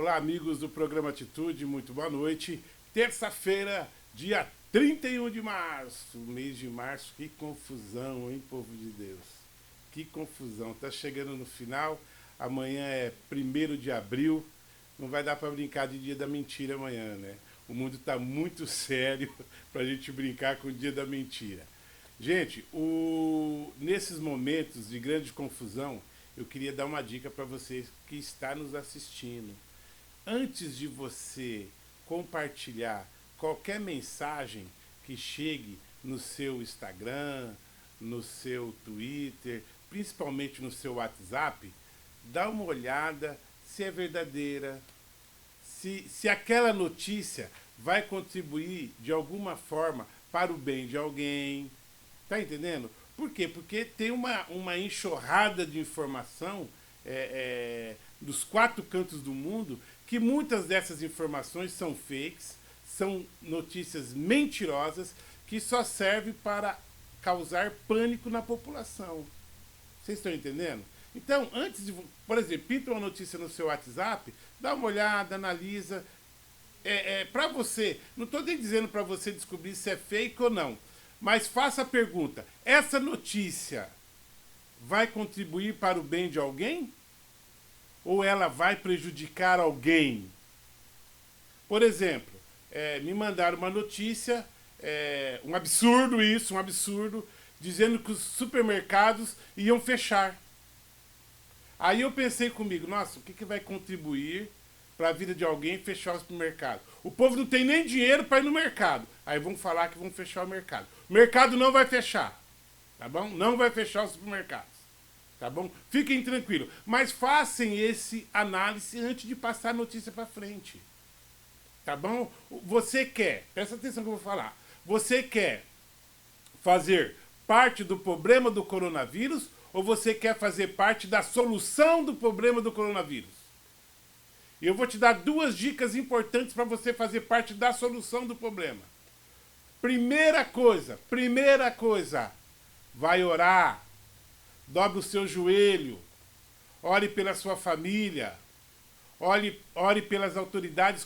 Olá, amigos do programa Atitude, muito boa noite. Terça-feira, dia 31 de março, mês de março, que confusão, hein, povo de Deus? Que confusão, tá chegando no final, amanhã é 1º de abril, não vai dar para brincar de dia da mentira amanhã, né? O mundo tá muito sério pra gente brincar com o dia da mentira. Gente, nesses momentos de grande confusão, eu queria dar uma dica para vocês que está nos assistindo. Antes de você compartilhar qualquer mensagem que chegue no seu Instagram, no seu Twitter, principalmente no seu WhatsApp, dá uma olhada se é verdadeira, se aquela notícia vai contribuir de alguma forma para o bem de alguém. Tá entendendo? Por quê? Porque tem uma enxurrada de informação dos 4 cantos do mundo, que muitas dessas informações são fakes, são notícias mentirosas, que só servem para causar pânico na população. Vocês estão entendendo? Então, antes de, por exemplo, pinta uma notícia no seu WhatsApp, dá uma olhada, analisa. Para você, não estou nem dizendo para você descobrir se é fake ou não, mas faça a pergunta: essa notícia vai contribuir para o bem de alguém? Ou ela vai prejudicar alguém? Por exemplo, me mandaram uma notícia, um absurdo, dizendo que os supermercados iam fechar. Aí eu pensei comigo, nossa, o que vai contribuir para a vida de alguém fechar o supermercado? O povo não tem nem dinheiro para ir no mercado. Aí vão falar que vão fechar o mercado. O mercado não vai fechar, tá bom? Não vai fechar os supermercados, tá bom? Fiquem tranquilos. Mas façam esse análise antes de passar a notícia para frente, tá bom? Você quer, presta atenção que eu vou falar, você quer fazer parte do problema do coronavírus ou você quer fazer parte da solução do problema do coronavírus? E eu vou te dar 2 dicas importantes para você fazer parte da solução do problema. Primeira coisa, vai orar, dobre o seu joelho, ore pela sua família, ore pelas autoridades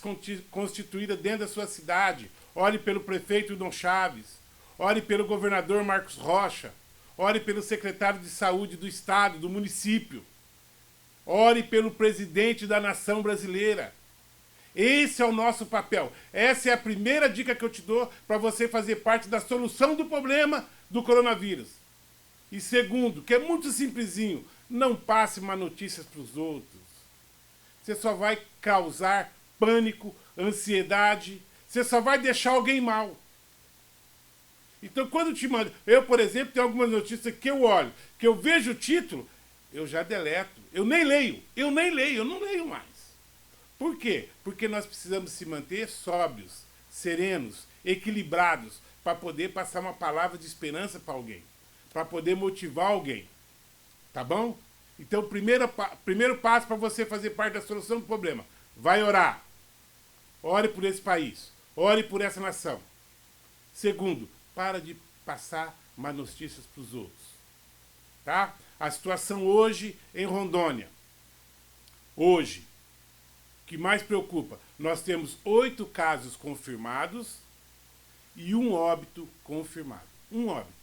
constituídas dentro da sua cidade, ore pelo prefeito Dom Chaves, ore pelo governador Marcos Rocha, ore pelo secretário de saúde do estado, do município, ore pelo presidente da nação brasileira. Esse é o nosso papel. Essa é a primeira dica que eu te dou para você fazer parte da solução do problema do coronavírus. E segundo, que é muito simplesinho, não passe má notícias para os outros. Você só vai causar pânico, ansiedade, você só vai deixar alguém mal. Então quando te mando, eu por exemplo, tenho algumas notícias que eu olho, que eu vejo o título, eu já deleto. Eu não leio mais. Por quê? Porque nós precisamos se manter sóbrios, serenos, equilibrados, para poder passar uma palavra de esperança para alguém, para poder motivar alguém. Tá bom? Então, o primeiro passo para você fazer parte da solução do problema, vai orar. Ore por esse país, ore por essa nação. Segundo, para de passar má notícias para os outros. Tá? A situação hoje em Rondônia. Hoje, o que mais preocupa, nós temos 8 casos confirmados e 1 óbito confirmado. 1 óbito.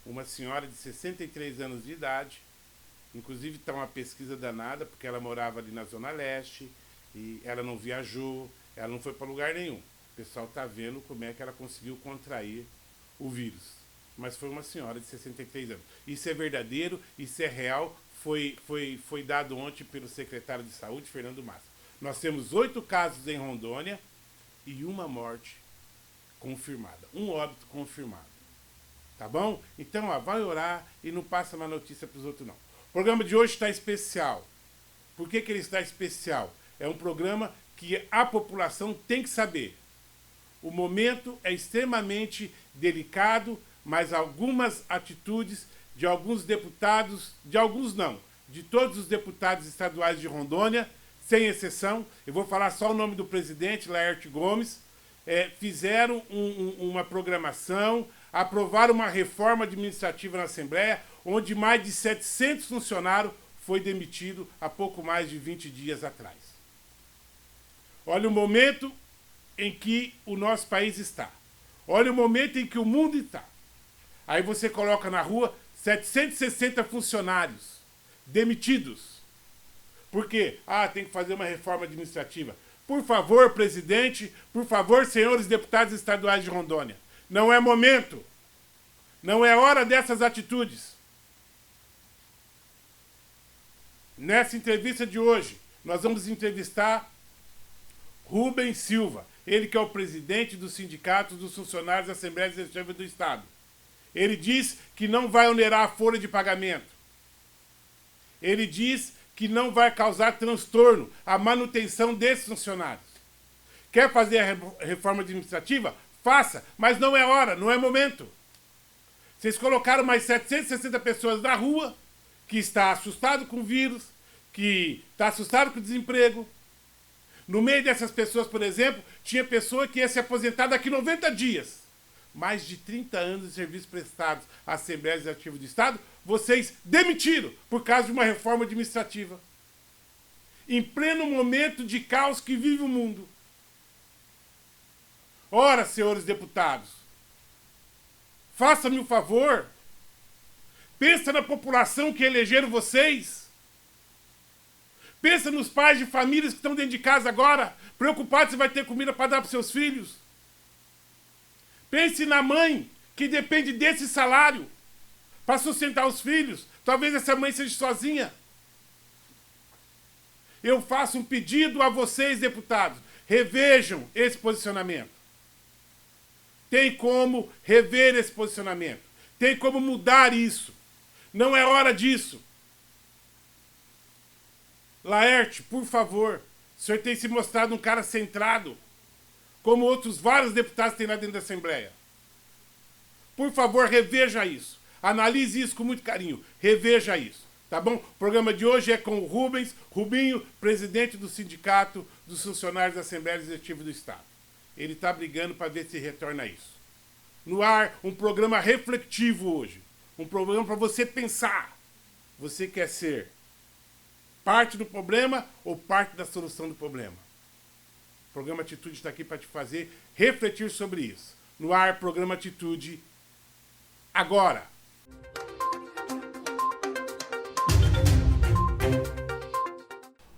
Uma senhora de 63 anos de idade, inclusive está uma pesquisa danada, porque ela morava ali na Zona Leste, e ela não viajou, ela não foi para lugar nenhum. O pessoal está vendo como é que ela conseguiu contrair o vírus. Mas foi uma senhora de 63 anos. Isso é verdadeiro, isso é real, foi dado ontem pelo secretário de Saúde, Fernando Massa. Nós temos 8 casos em Rondônia e 1 morte confirmada. 1 óbito confirmado. Tá bom? Então, vai orar e não passa uma notícia para os outros, não. O programa de hoje está especial. Por que ele está especial? É um programa que a população tem que saber. O momento é extremamente delicado, mas algumas atitudes de alguns deputados, de alguns não, de todos os deputados estaduais de Rondônia, sem exceção, eu vou falar só o nome do presidente, Laerte Gomes, fizeram uma programação, aprovaram uma reforma administrativa na Assembleia, onde mais de 700 funcionários foi demitido há pouco mais de 20 dias atrás. Olha o momento em que o nosso país está. Olha o momento em que o mundo está. Aí você coloca na rua 760 funcionários demitidos. Por quê? Ah, tem que fazer uma reforma administrativa. Por favor, presidente, por favor, senhores deputados estaduais de Rondônia. Não é momento. Não é hora dessas atitudes. Nessa entrevista de hoje, nós vamos entrevistar Rubens Silva. Ele que é o presidente do Sindicato dos Funcionários da Assembleia Legislativa do Estado. Ele diz que não vai onerar a folha de pagamento. Ele diz que não vai causar transtorno à manutenção desses funcionários. Quer fazer a reforma administrativa? Faça, mas não é hora, não é momento. Vocês colocaram mais 760 pessoas na rua, que está assustado com o vírus, que está assustado com o desemprego. No meio dessas pessoas, por exemplo, tinha pessoa que ia se aposentar daqui 90 dias. Mais de 30 anos de serviços prestados à Assembleia Legislativa do Estado, vocês demitiram por causa de uma reforma administrativa. Em pleno momento de caos que vive o mundo. Ora, senhores deputados, faça-me um favor. Pensa na população que elegeram vocês. Pensa nos pais de famílias que estão dentro de casa agora, preocupados se vai ter comida para dar para seus filhos. Pense na mãe que depende desse salário para sustentar os filhos. Talvez essa mãe seja sozinha. Eu faço um pedido a vocês, deputados. Revejam esse posicionamento. Tem como rever esse posicionamento. Tem como mudar isso. Não é hora disso. Laerte, por favor, o senhor tem se mostrado um cara centrado, como outros vários deputados têm lá dentro da Assembleia. Por favor, reveja isso. Analise isso com muito carinho. Reveja isso. Tá bom? O programa de hoje é com o Rubinho, presidente do Sindicato dos Funcionários da Assembleia Legislativa do Estado. Ele está brigando para ver se retorna isso. No ar, um programa refletivo hoje. Um programa para você pensar. Você quer ser parte do problema ou parte da solução do problema? O programa Atitude está aqui para te fazer refletir sobre isso. No ar, programa Atitude, agora.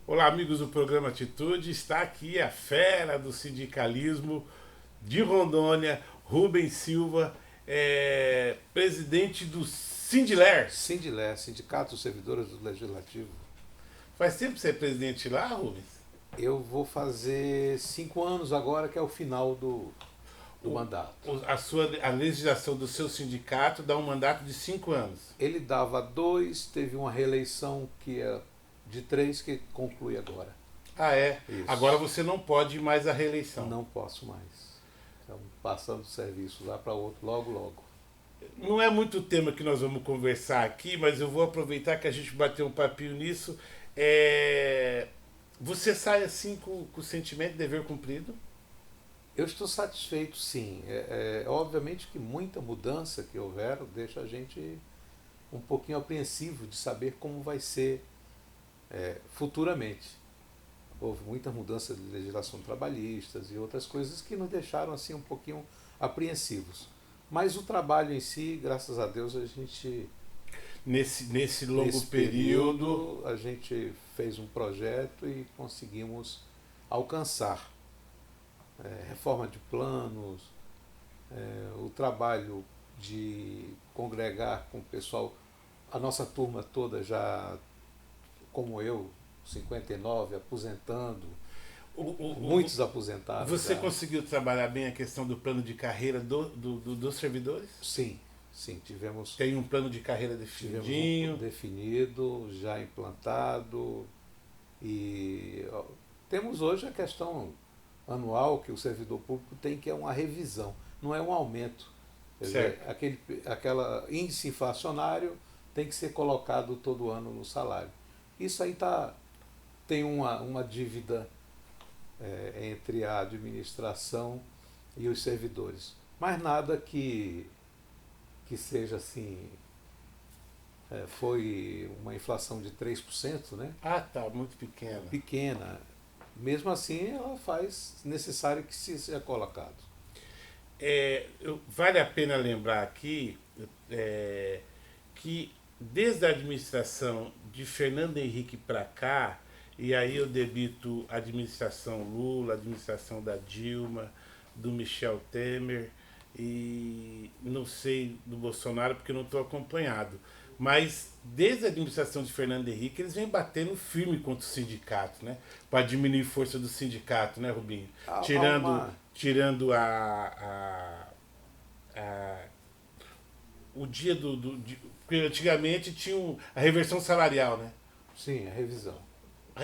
Olá, amigos do programa Atitude. Está aqui a fera do sindicalismo de Rondônia, Rubens Silva, presidente do Sindiler. Sindiler, Sindicato dos Servidores do Legislativo. Faz tempo que você é presidente lá, Rubens? Eu vou fazer 5 anos agora, que é o final do mandato. A legislação do seu sindicato dá um mandato de 5 anos. Ele dava 2, teve uma reeleição que é de 3, que conclui agora. Ah, é? Isso. Agora você não pode ir mais à reeleição. Não posso mais. Então, passando o serviço lá para outro, logo. Não é muito o tema que nós vamos conversar aqui, mas eu vou aproveitar que a gente bateu um papinho nisso. Você sai assim com o sentimento de dever cumprido? Eu estou satisfeito, sim. Obviamente que muita mudança que houver deixa a gente um pouquinho apreensivo de saber como vai ser futuramente. Houve muita mudança de legislação trabalhistas e outras coisas que nos deixaram assim um pouquinho apreensivos. Mas o trabalho em si, graças a Deus, a gente... Nesse longo período, a gente fez um projeto e conseguimos alcançar reforma de planos, o trabalho de congregar com o pessoal, a nossa turma toda já, como eu, 59, aposentando, muitos aposentados. Você conseguiu trabalhar bem a questão do plano de carreira dos servidores? Sim, tivemos... Tem um plano de carreira definidinho? Definido, já implantado, e temos hoje a questão anual que o servidor público tem, que é uma revisão, não é um aumento. Quer dizer, aquela índice inflacionário tem que ser colocado todo ano no salário. Isso aí tem uma dívida entre a administração e os servidores, mas nada que seja assim. Foi uma inflação de 3%, né? Ah, tá, muito pequena. Pequena. mesmo assim ela faz necessário que se seja colocado. Vale a pena lembrar aqui é, que desde a administração de Fernando Henrique para cá, e aí eu debito a administração Lula, a administração da Dilma, do Michel Temer, e não sei do Bolsonaro porque não estou acompanhado. Mas desde a administração de Fernando Henrique, eles vêm batendo firme contra o sindicato, né? Para diminuir a força do sindicato, né, Rubinho? Há Tirando, uma, tirando a- o dia porque antigamente tinha a reversão salarial, né? sim, a revisão.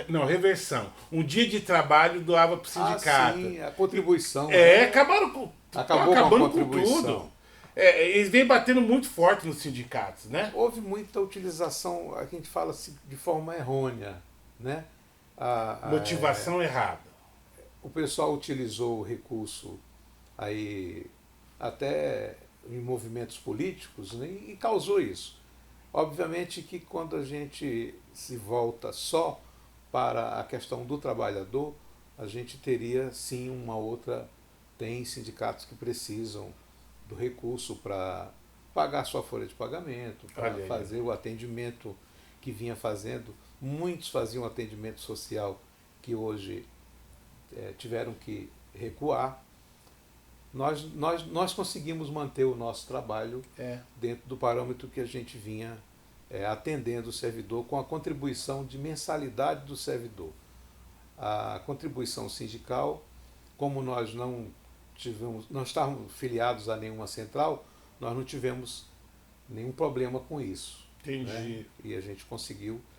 Não, reversão. Um dia de trabalho doava para o sindicato. Sim, a contribuição. Né? Acabaram com. Estão Acabou com a acabando com contribuição. tudo. Eles vêm batendo muito forte nos sindicatos, né? Houve muita utilização, a gente fala de forma errônea, né? Motivação errada. O pessoal utilizou o recurso aí até em movimentos políticos, né? E causou isso. Obviamente que quando a gente se volta só para a questão do trabalhador, a gente teria sim uma outra. Tem sindicatos que precisam do recurso para pagar sua folha de pagamento, para fazer o atendimento que vinha fazendo. Muitos faziam atendimento social que hoje tiveram que recuar. Nós conseguimos manter o nosso trabalho dentro do parâmetro que a gente vinha atendendo o servidor com a contribuição de mensalidade do servidor. A contribuição sindical, como nós não estávamos filiados a nenhuma central, nós não tivemos nenhum problema com isso. Entendi. Né? E a gente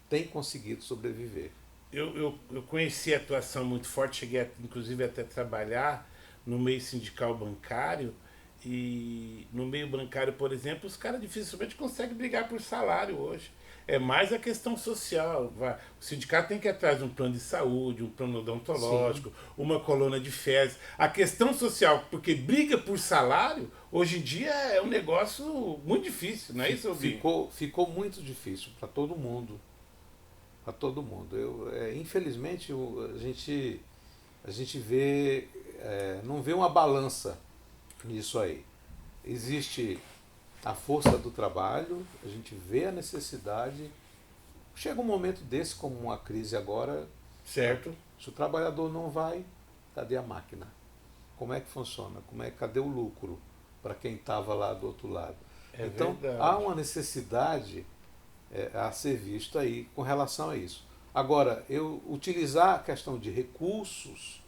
tem conseguido sobreviver. Eu conheci a atuação muito forte, cheguei inclusive até trabalhar no meio sindical bancário, e no meio bancário, por exemplo, os caras dificilmente conseguem brigar por salário hoje. É mais a questão social. O sindicato tem que ir atrás de um plano de saúde, um plano odontológico, uma coluna de fezes. A questão social, porque briga por salário, hoje em dia é um negócio muito difícil, não é isso, Binho? Ficou muito difícil para todo mundo. Para todo mundo. Infelizmente, a gente vê, não vê uma balança nisso aí. Existe a força do trabalho, a gente vê a necessidade. Chega um momento desse, como uma crise agora, certo? Se o trabalhador não vai, cadê a máquina? Como é que funciona? Cadê o lucro para quem estava lá do outro lado? Então, verdade. há uma necessidade a ser vista aí com relação a isso. Agora, eu utilizar a questão de recursos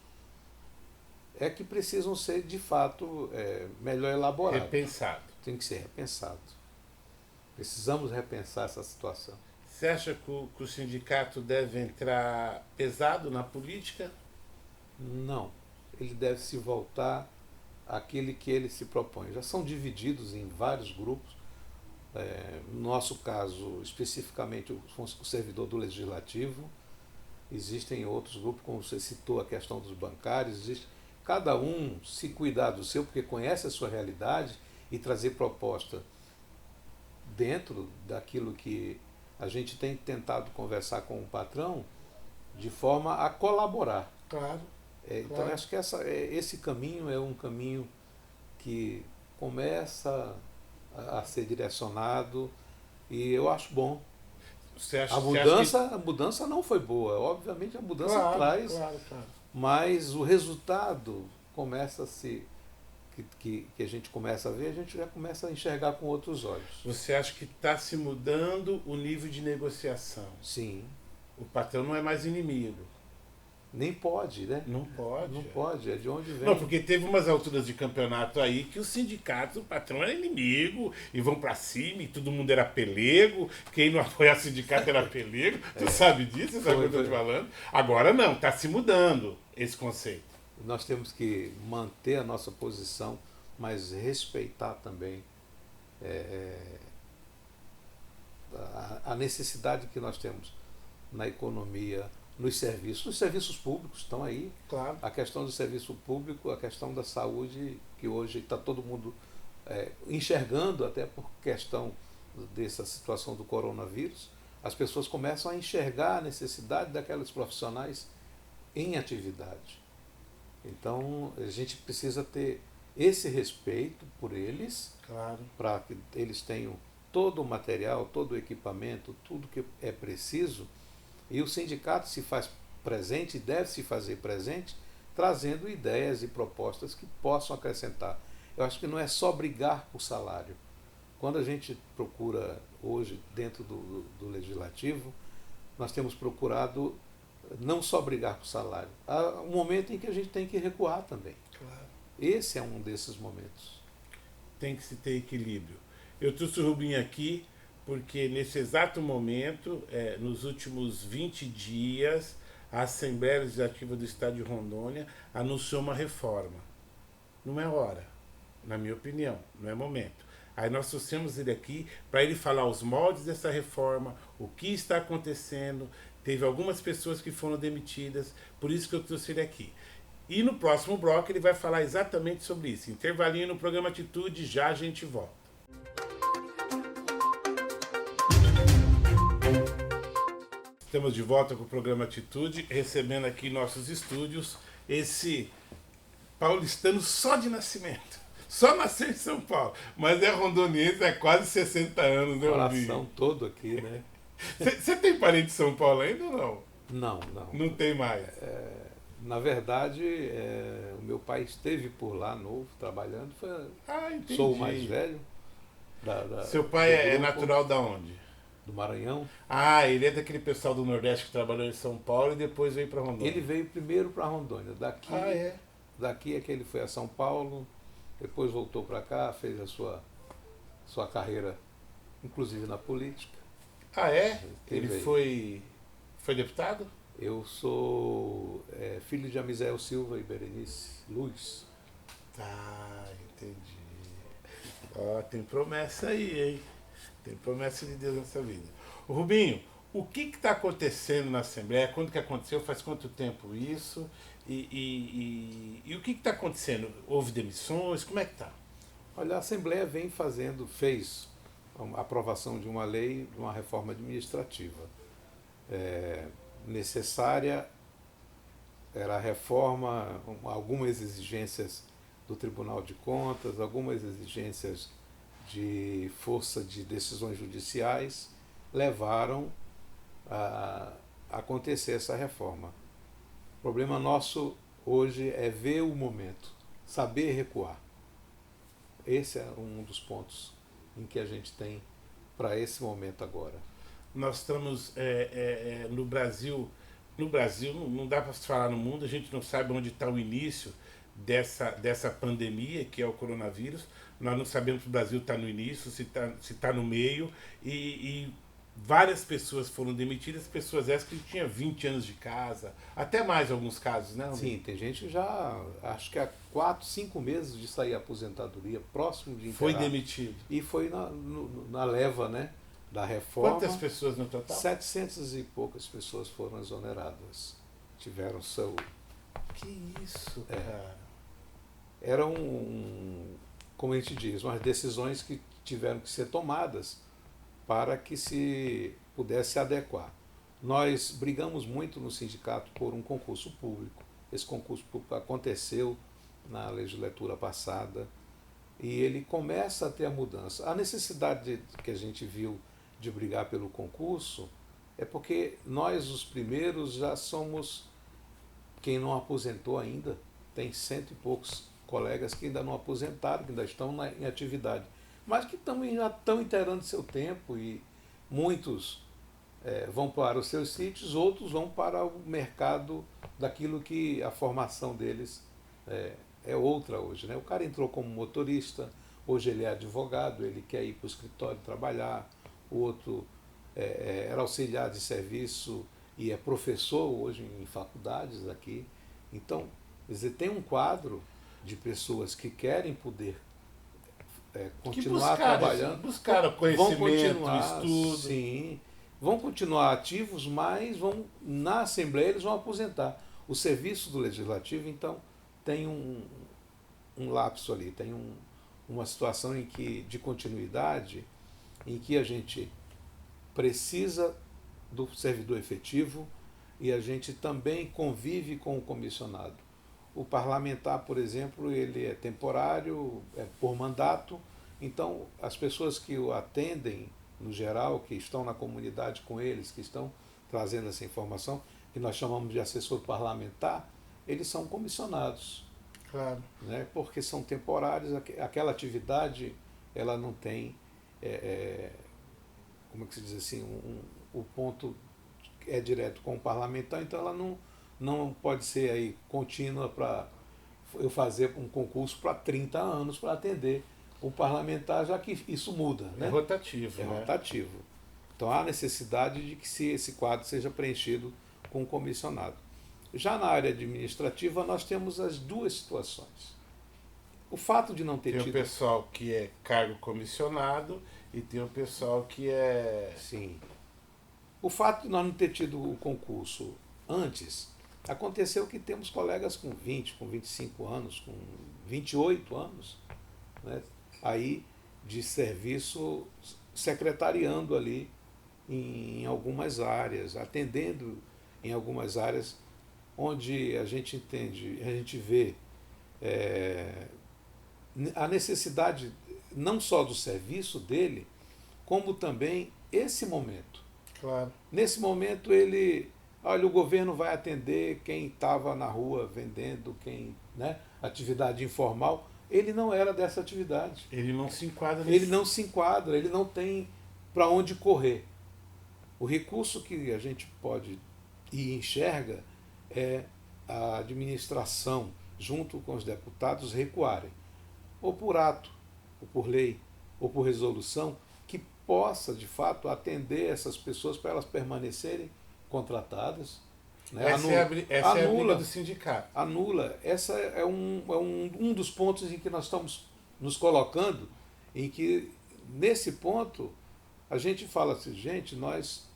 é que precisam ser, de fato, melhor elaborados. Repensado. Tem que ser repensado. Precisamos repensar essa situação. Você acha que o sindicato deve entrar pesado na política? Não. Ele deve se voltar àquele que ele se propõe. Já são divididos em vários grupos. No nosso caso, especificamente, o servidor do Legislativo. Existem outros grupos, como você citou, a questão dos bancários. Cada um se cuidar do seu, porque conhece a sua realidade, e trazer proposta dentro daquilo que a gente tem tentado conversar com o patrão, de forma a colaborar. Claro. Então, acho que esse caminho é um caminho que começa a ser direcionado, e eu acho bom. A mudança não foi boa. Obviamente, a mudança traz, mas o resultado começa a se... Que a gente começa a ver, a gente já começa a enxergar com outros olhos. Você acha que está se mudando o nível de negociação? Sim. O patrão não é mais inimigo. Nem pode, né? Não pode. Não pode, é de onde vem. Não, porque teve umas alturas de campeonato aí que os sindicatos, o patrão era inimigo, e vão para cima, e todo mundo era pelego, quem não apoiava o sindicato era pelego. Tu sabe disso? Você sabe o que eu estou te falando? Agora não, está se mudando esse conceito. Nós temos que manter a nossa posição, mas respeitar também a necessidade que nós temos na economia, nos serviços. Os serviços públicos estão aí. Claro. A questão do serviço público, a questão da saúde, que hoje está todo mundo enxergando, até por questão dessa situação do coronavírus, as pessoas começam a enxergar a necessidade daqueles profissionais em atividade. Então, a gente precisa ter esse respeito por eles, Claro. para que eles tenham todo o material, todo o equipamento, tudo que é preciso, e o sindicato se faz presente, deve se fazer presente, trazendo ideias e propostas que possam acrescentar. Eu acho que não é só brigar por salário. Quando a gente procura hoje, dentro do legislativo, nós temos procurado não só brigar por salário. Há um momento em que a gente tem que recuar também. Claro. Esse é um desses momentos. Tem que se ter equilíbrio. Eu trouxe o Rubinho aqui porque nesse exato momento, nos últimos 20 dias, a Assembleia Legislativa do Estado de Rondônia anunciou uma reforma. Não é hora, na minha opinião, não é momento. Aí nós trouxemos ele aqui para ele falar os moldes dessa reforma, o que está acontecendo. Teve algumas pessoas que foram demitidas, por isso que eu trouxe ele aqui. E no próximo bloco ele vai falar exatamente sobre isso. Intervalinho no programa Atitude, já a gente volta. Estamos de volta com o programa Atitude, recebendo aqui em nossos estúdios esse paulistano só de nascimento. Só nasceu em São Paulo, mas é rondoniense há quase 60 anos, né, Rubinho? Coração todo aqui, né? Você tem parente de São Paulo ainda ou não? Não, não. Não tem mais. Na verdade, o meu pai esteve por lá, novo, trabalhando. Entendi. Sou o mais velho. Seu pai é natural da onde? Do Maranhão. Ele é daquele pessoal do Nordeste que trabalhou em São Paulo e depois veio para Rondônia. Ele veio primeiro para Rondônia. Daqui é que ele foi a São Paulo, depois voltou para cá, fez a sua carreira, inclusive na política. Ele foi deputado? Eu sou filho de Amisael Silva e Berenice Luz. Entendi. Tem promessa aí, hein? Tem promessa de Deus nessa vida. Ô, Rubinho, o que está acontecendo na Assembleia? Quando que aconteceu? Faz quanto tempo isso? E o que está acontecendo? Houve demissões? Como é que está? Olha, a Assembleia fez a aprovação de uma lei, de uma reforma administrativa. Necessária era a reforma, algumas exigências do Tribunal de Contas, algumas exigências de força de decisões judiciais levaram a acontecer essa reforma. O problema nosso hoje é ver o momento, saber recuar. Esse é um dos pontos em que a gente tem para esse momento agora. Nós estamos no Brasil. No Brasil, não dá para se falar no mundo, a gente não sabe onde está o início dessa pandemia, que é o coronavírus. Nós não sabemos se o Brasil está no início, se está no meio, e várias pessoas foram demitidas, pessoas essas que tinham 20 anos de casa, até mais em alguns casos, né? Sim, tem gente já, acho que há 4, 5 meses de sair a aposentadoria, próximo de enterrar. Foi demitido. E foi na leva, né, da reforma. Quantas pessoas no total? 700 e poucas pessoas foram exoneradas. Tiveram seu... Que isso, cara? Era como a gente diz, umas decisões que tiveram que ser tomadas para que se pudesse adequar. Nós brigamos muito no sindicato por um concurso público. Esse concurso público aconteceu na legislatura passada e ele começa a ter a mudança. A necessidade que a gente viu de brigar pelo concurso é porque nós, os primeiros, já somos quem não aposentou ainda. Tem 100 e poucos colegas que ainda não aposentaram, que ainda estão em atividade, mas que também já estão inteirando seu tempo e muitos vão para os seus sítios, outros vão para o mercado daquilo que a formação deles é outra hoje, né? O cara entrou como motorista, hoje ele é advogado, ele quer ir para o escritório trabalhar, o outro era auxiliar de serviço e é professor hoje em faculdades aqui. Então, quer dizer, tem um quadro de pessoas que querem poder continuar trabalhando. Buscaram conhecimento, vão continuar, estudo. Sim, vão continuar ativos, mas na Assembleia eles vão aposentar. O serviço do Legislativo, então, tem um lapso ali, tem uma situação de continuidade, em que a gente precisa do servidor efetivo, e a gente também convive com o comissionado. O parlamentar, por exemplo, ele é temporário, é por mandato, então as pessoas que o atendem, no geral, que estão na comunidade com eles, que estão trazendo essa informação, que nós chamamos de assessor parlamentar, eles são comissionados. Claro. Né? Porque são temporários, aquela atividade ela não tem, como é que se diz assim, o ponto é direto com o parlamentar, então ela não pode ser aí contínua para eu fazer um concurso para 30 anos para atender o parlamentar, já que isso muda. Né? É rotativo. É né? rotativo. Então há necessidade de que esse quadro seja preenchido com um comissionado. Já na área administrativa, nós temos as duas situações. O fato de não ter Tem tido. o pessoal que é cargo comissionado e tem o pessoal que é. Sim. O fato de nós não ter tido o concurso antes, aconteceu que temos colegas com 20, com 25 anos, com 28 anos, né, aí de serviço secretariando ali em algumas áreas, atendendo em algumas áreas onde a gente entende, a gente vê a necessidade não só do serviço dele, como também esse momento. Claro. Nesse momento olha, o governo vai atender quem estava na rua vendendo, né, atividade informal. Ele não era dessa atividade. Ele não se enquadra Ele não se enquadra, ele não tem para onde correr. O recurso que a gente pode e enxerga é a administração, junto com os deputados, recuarem, ou por ato, ou por lei, ou por resolução, que possa, de fato, atender essas pessoas para elas permanecerem contratadas. Né? Essa é a briga do sindicato. Anula. Essa é um dos pontos em que nós estamos nos colocando, em que, nesse ponto, a gente fala assim, gente, nós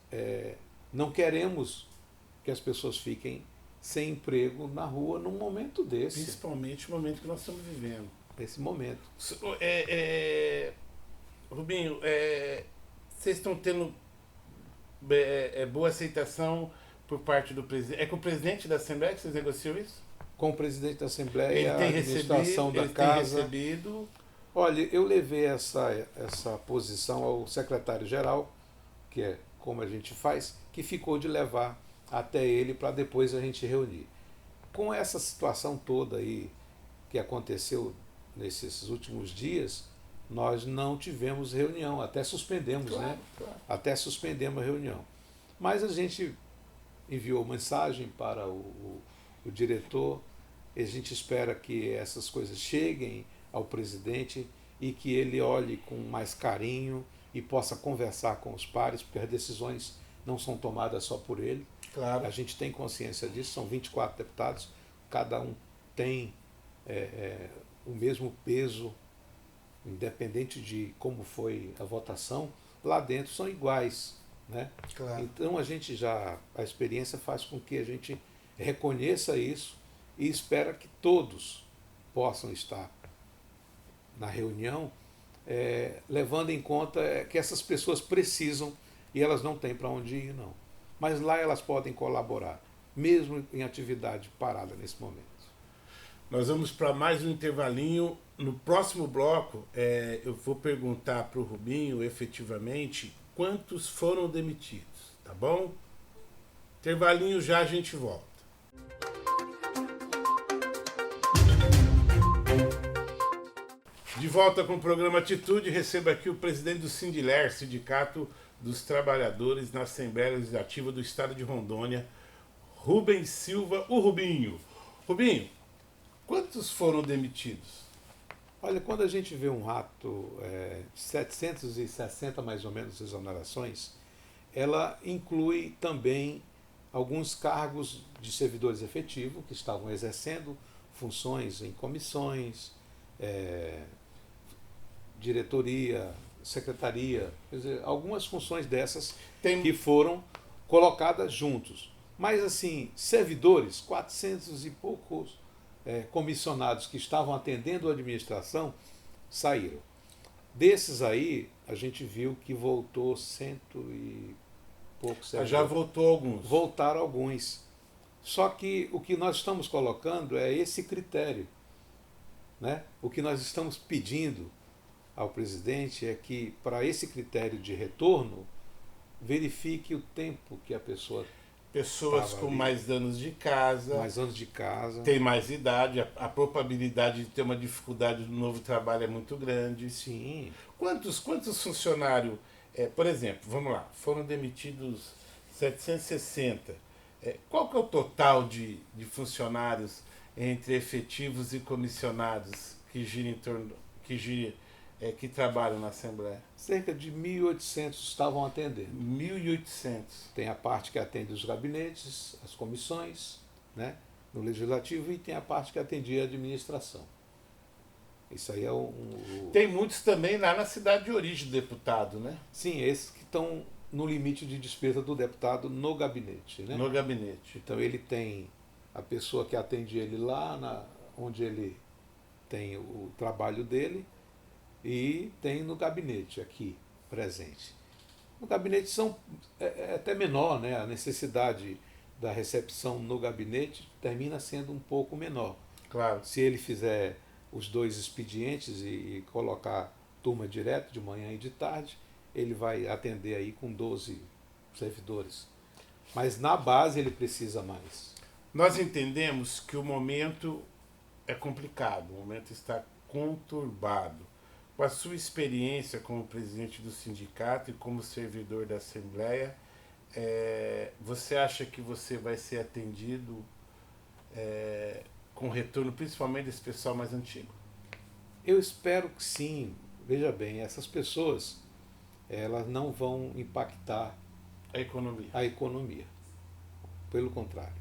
não queremos que as pessoas fiquem sem emprego na rua num momento desse. Principalmente no momento que nós estamos vivendo. Nesse momento. Rubinho, vocês estão tendo boa aceitação por parte do presidente? É com o presidente da Assembleia que vocês negociam isso? Com o presidente da Assembleia, Ele tem a administração da casa. Tem recebido. Olha, eu levei essa posição ao secretário-geral, que é como a gente faz, que ficou de levar até ele para depois a gente reunir. Com essa situação toda aí que aconteceu nesses últimos dias, nós não tivemos reunião, até suspendemos, Claro, né? claro. Até suspendemos a reunião. Mas a gente enviou mensagem para o diretor, e a gente espera que essas coisas cheguem ao presidente e que ele olhe com mais carinho e possa conversar com os pares, porque as decisões não são tomadas só por ele. Claro. A gente tem consciência disso, são 24 deputados, cada um tem o mesmo peso, independente de como foi a votação, lá dentro são iguais. Né? Claro. Então a experiência faz com que a gente reconheça isso e espera que todos possam estar na reunião, levando em conta que essas pessoas precisam e elas não têm para onde ir, não. Mas lá elas podem colaborar, mesmo em atividade parada nesse momento. Nós vamos para mais um intervalinho. No próximo bloco, eu vou perguntar para o Rubinho, efetivamente, quantos foram demitidos, tá bom? Intervalinho, já a gente volta. De volta com o programa Atitude, recebo aqui o presidente do Sindiler, Sindicato dos Trabalhadores na Assembleia Legislativa do Estado de Rondônia, Rubens Silva, o Rubinho. Rubinho, quantos foram demitidos? Olha, quando a gente vê um ato, 760 mais ou menos exonerações, ela inclui também alguns cargos de servidores efetivos que estavam exercendo funções em comissões, diretoria, secretaria, quer dizer, algumas funções dessas que foram colocadas juntos. Mas, assim, servidores, 400 e poucos comissionados que estavam atendendo a administração, saíram. Desses aí, a gente viu que voltou 100 e poucos Já servidores. voltou alguns. Voltaram alguns. Só que o que nós estamos colocando é esse critério, né? O que nós estamos pedindo ao presidente é que, para esse critério de retorno, verifique o tempo que a pessoa Pessoas estava com ali, mais danos de casa, mais anos de casa. tem mais idade, a probabilidade de ter uma dificuldade no novo trabalho é muito grande. Sim, Quantos funcionários, por exemplo, vamos lá, foram demitidos 760. Qual que é o total de funcionários entre efetivos e comissionados que gira em torno, que gira, que trabalham na Assembleia? cerca de 1.800 estavam atendendo. 1.800. Tem a parte que atende os gabinetes, as comissões, né, no legislativo, e tem a parte que atendia a administração. Isso aí é Tem muitos também lá na cidade de origem do deputado, né? Sim, esses que estão no limite de despesa do deputado no gabinete, né? No gabinete. Então ele tem a pessoa que atende ele lá onde ele tem o trabalho dele, e tem no gabinete aqui presente. No gabinete é até menor, né? A necessidade da recepção no gabinete termina sendo um pouco menor. Claro. Se ele fizer os dois expedientes e colocar turma direto de manhã e de tarde, ele vai atender aí com 12 servidores. Mas na base ele precisa mais. Nós entendemos que o momento é complicado, o momento está conturbado. Com a sua experiência como presidente do sindicato e como servidor da Assembleia, você acha que você vai ser atendido com retorno, principalmente desse pessoal mais antigo? Eu espero que sim. Veja bem, essas pessoas, elas não vão impactar A economia. a economia. Pelo contrário.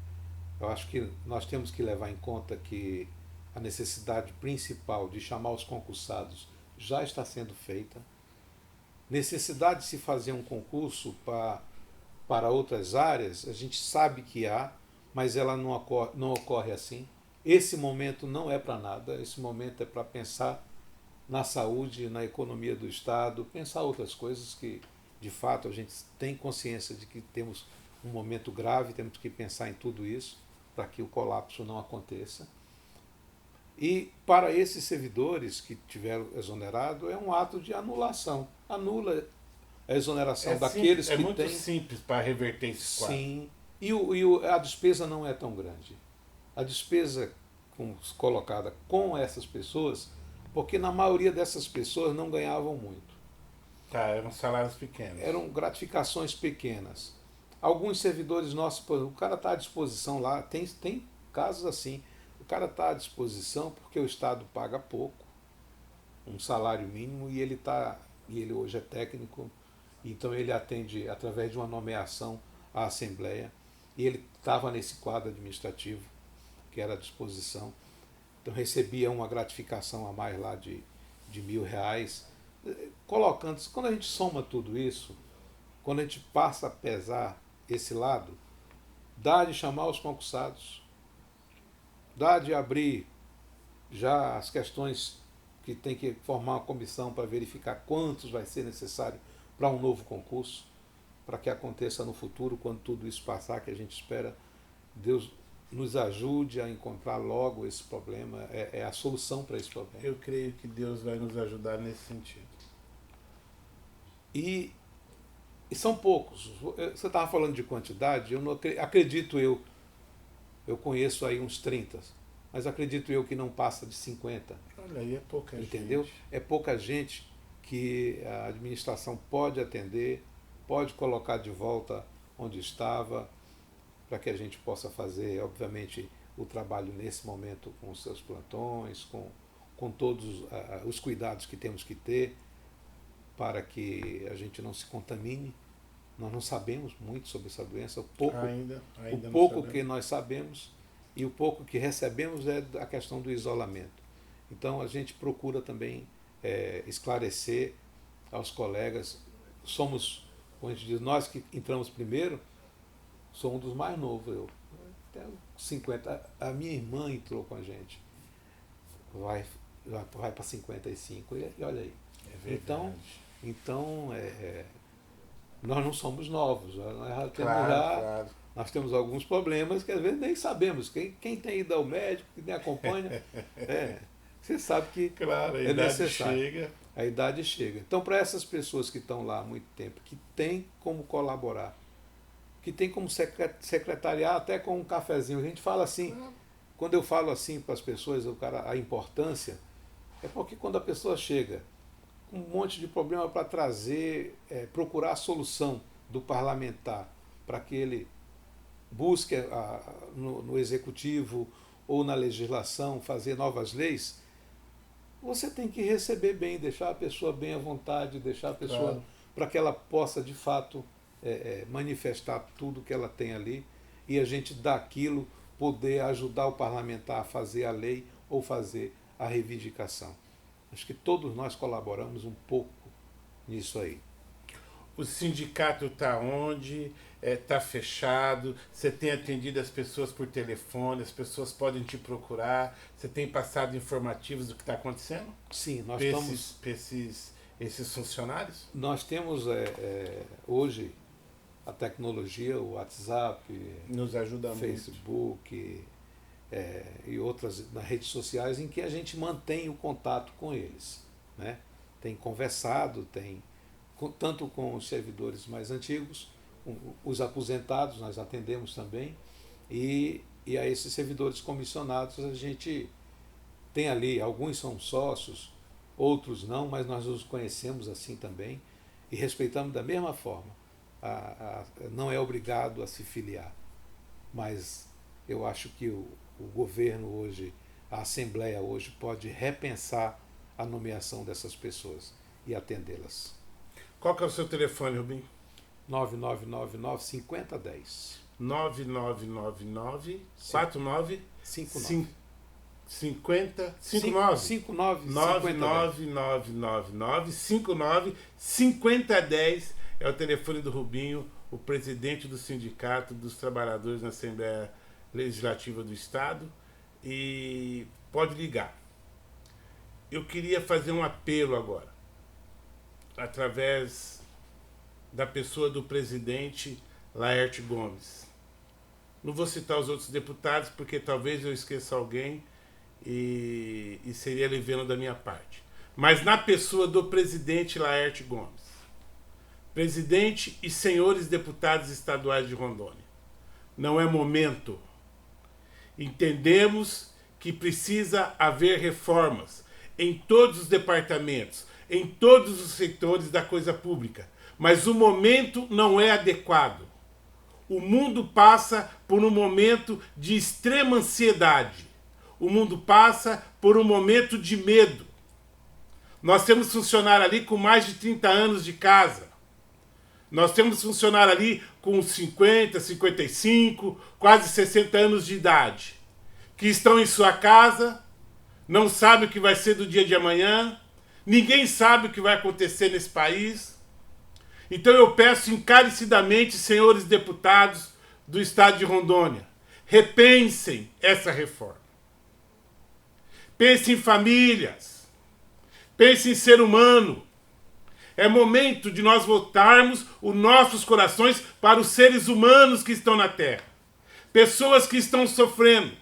Eu acho que nós temos que levar em conta que a necessidade principal de chamar os concursados já está sendo feita. Necessidade de se fazer um concurso para outras áreas, a gente sabe que há, mas ela não ocorre assim. Esse momento não é para nada, esse momento é para pensar na saúde, na economia do Estado, pensar outras coisas que, de fato, a gente tem consciência de que temos um momento grave, temos que pensar em tudo isso para que o colapso não aconteça. E para esses servidores que tiveram exonerado, é um ato de anulação. Anula a exoneração daqueles que têm. É muito simples para reverter esse quadro. Sim. E a despesa não é tão grande. A despesa colocada com essas pessoas, porque na maioria dessas pessoas não ganhavam muito. Tá, eram salários pequenos. Eram gratificações pequenas. Alguns servidores nossos, o cara está à disposição lá, tem casos assim. O cara está à disposição porque o Estado paga pouco, um salário mínimo, e ele hoje é técnico, então ele atende através de uma nomeação à Assembleia, e ele estava nesse quadro administrativo que era à disposição. Então recebia uma gratificação a mais lá de R$ 1.000. Colocando, quando a gente soma tudo isso, quando a gente passa a pesar esse lado, dá de chamar os concursados, dá de abrir já as questões que tem que formar uma comissão para verificar quantos vai ser necessário para um novo concurso, para que aconteça no futuro, quando tudo isso passar, que a gente espera. Deus nos ajude a encontrar logo esse problema, é a solução para esse problema. Eu creio que Deus vai nos ajudar nesse sentido. E são poucos. Você estava falando de quantidade, eu não acredito eu conheço aí uns 30, mas acredito eu que não passa de 50. Olha aí, é pouca gente. Entendeu? É pouca gente que a administração pode atender, pode colocar de volta onde estava, para que a gente possa fazer, obviamente, o trabalho nesse momento com os seus plantões, com todos os cuidados que temos que ter, para que a gente não se contamine. Nós não sabemos muito sobre essa doença, o pouco que nós sabemos e o pouco que recebemos é a questão do isolamento. Então a gente procura também esclarecer aos colegas. Somos, como a gente diz, nós que entramos primeiro, sou um dos mais novos, eu até 50. A minha irmã entrou com a gente, vai para 55, e olha aí. É verdade. Então nós não somos novos, Claro. nós temos alguns problemas que às vezes nem sabemos. Quem tem ido ao médico, que nem acompanha, você sabe que Claro, a é idade necessário. chega. A idade chega. Então, para essas pessoas que estão lá há muito tempo, que têm como colaborar, que tem como secretariar até com um cafezinho, a gente fala assim, quando eu falo assim para as pessoas, a importância, é porque quando a pessoa chega com um monte de problema para trazer, procurar a solução do parlamentar, para que ele busque no executivo ou na legislação fazer novas leis, você tem que receber bem, deixar a pessoa bem à vontade, deixar a pessoa para que ela possa de fato manifestar tudo que ela tem ali e a gente daquilo poder ajudar o parlamentar a fazer a lei ou fazer a reivindicação. Acho que todos nós colaboramos um pouco nisso aí. O sindicato está onde? Está fechado? Você tem atendido as pessoas por telefone? As pessoas podem te procurar? Você tem passado informativos do que está acontecendo? Sim, nós esses funcionários? Nós temos hoje a tecnologia, o WhatsApp, nos ajuda Facebook e outras nas redes sociais em que a gente mantém o contato com eles, né? Tem conversado, tanto com os servidores mais antigos, os aposentados nós atendemos também, e a esses servidores comissionados a gente tem ali, alguns são sócios, outros não, mas nós os conhecemos assim também e respeitamos da mesma forma. Não é obrigado a se filiar, mas eu acho que o governo hoje, a Assembleia hoje pode repensar a nomeação dessas pessoas e atendê-las. Qual que é o seu telefone, Rubim? 9999-5010. 9999 49 59 50 59 99999 59 5010 é o telefone do Rubinho, o presidente do Sindicato dos Trabalhadores na Assembleia Legislativa do Estado, e pode ligar. Eu queria fazer um apelo agora, através da pessoa do presidente Laerte Gomes. Não vou citar os outros deputados, porque talvez eu esqueça alguém e seria leviano da minha parte. Mas na pessoa do presidente Laerte Gomes, presidente e senhores deputados estaduais de Rondônia, não é momento. Entendemos que precisa haver reformas em todos os departamentos, em todos os setores da coisa pública, mas o momento não é adequado. O mundo passa por um momento de extrema ansiedade. O mundo passa por um momento de medo. Nós temos funcionário ali com mais de 30 anos de casa. Nós temos funcionário ali com 50, 55, quase 60 anos de idade, que estão em sua casa, não sabem o que vai ser do dia de amanhã, ninguém sabe o que vai acontecer nesse país. Então eu peço encarecidamente, senhores deputados do Estado de Rondônia, repensem essa reforma. Pensem em famílias, pensem em ser humano. É momento de nós voltarmos os nossos corações para os seres humanos que estão na Terra. Pessoas que estão sofrendo.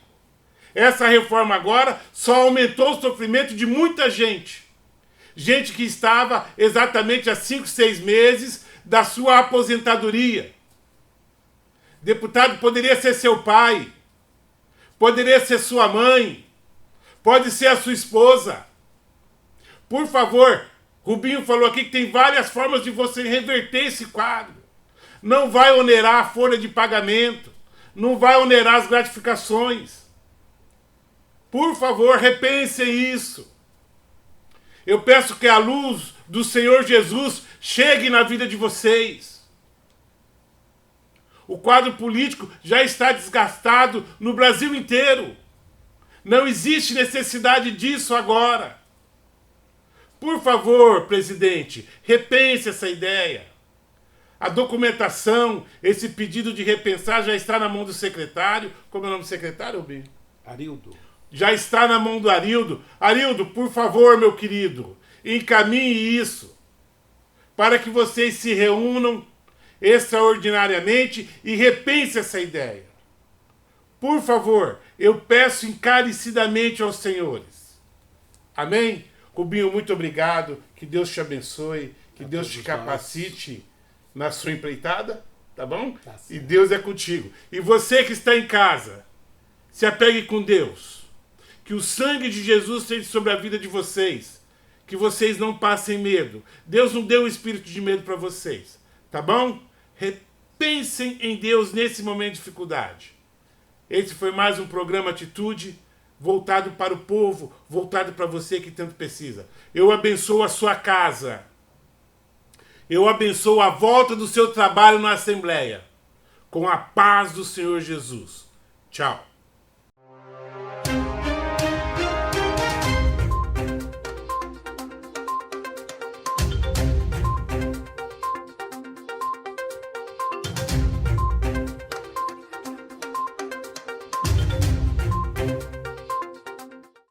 Essa reforma agora só aumentou o sofrimento de muita gente. Gente que estava exatamente há 5, 6 meses da sua aposentadoria. Deputado, poderia ser seu pai, poderia ser sua mãe, pode ser a sua esposa. Por favor, Rubinho falou aqui que tem várias formas de você reverter esse quadro. Não vai onerar a folha de pagamento, não vai onerar as gratificações. Por favor, repensem isso. Eu peço que a luz do Senhor Jesus chegue na vida de vocês. O quadro político já está desgastado no Brasil inteiro. Não existe necessidade disso agora. Por favor, presidente, repense essa ideia. A documentação, esse pedido de repensar já está na mão do secretário. Como é o nome do secretário, Rubinho? Arildo. Já está na mão do Arildo. Arildo, por favor, meu querido, encaminhe isso para que vocês se reúnam, extraordinariamente e repense essa ideia. Por favor, eu peço encarecidamente aos senhores. Amém? Rubinho, muito obrigado. Que Deus te abençoe. Que Deus te capacite na sua empreitada. Tá bom? E Deus é contigo. E você que está em casa, se apegue com Deus. Que o sangue de Jesus seja sobre a vida de vocês. Que vocês não passem medo. Deus não deu um espírito de medo para vocês. Tá bom? Repensem em Deus nesse momento de dificuldade. Esse foi mais um programa Atitude, voltado para o povo, voltado para você que tanto precisa. Eu abençoo a sua casa. Eu abençoo a volta do seu trabalho na Assembleia. Com a paz do Senhor Jesus. Tchau.